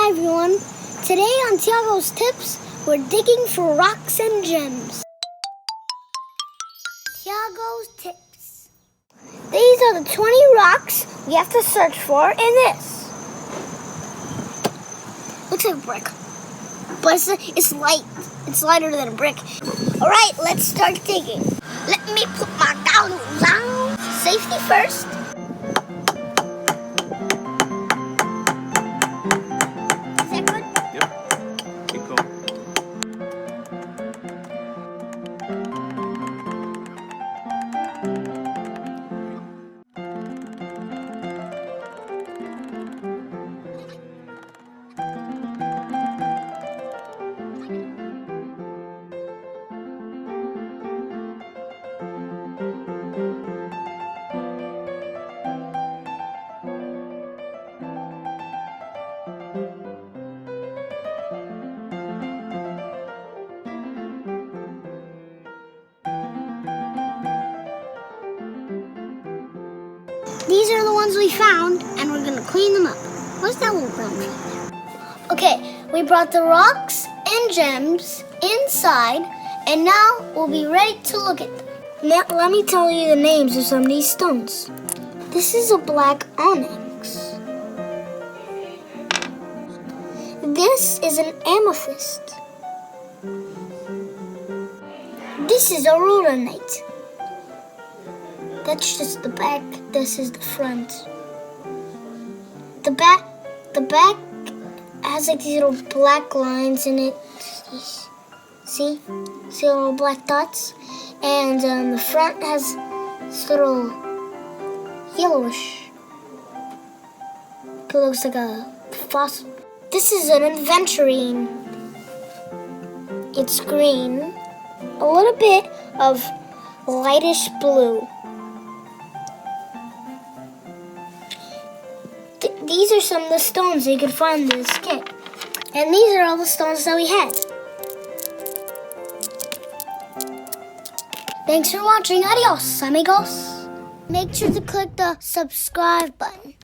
Hi everyone, today on Tiago's Tips, we're digging for rocks and gems. Tiago's Tips. These are the 20 rocks we have to search for in this. Looks like a brick, but it's light. It's lighter than a brick. Alright, let's start digging. Let me put my goggles on. Safety first. These are the ones we found, and we're going to clean them up. What's that little brown thing there? Okay, we brought the rocks and gems inside, and now we'll be ready to look at them. Now, let me tell you the names of some of these stones. This is a black onyx. This is an amethyst. This is a rhodonite. That's just the back. This is the front. The back has like these little black lines in it. See little black dots? And the front has this little yellowish. It looks like a fossil. This is an aventurine. It's green. A little bit of lightish blue. These are some of the stones you could find in this kit. And these are all the stones that we had. Thanks for watching. Adios, amigos. Make sure to click the subscribe button.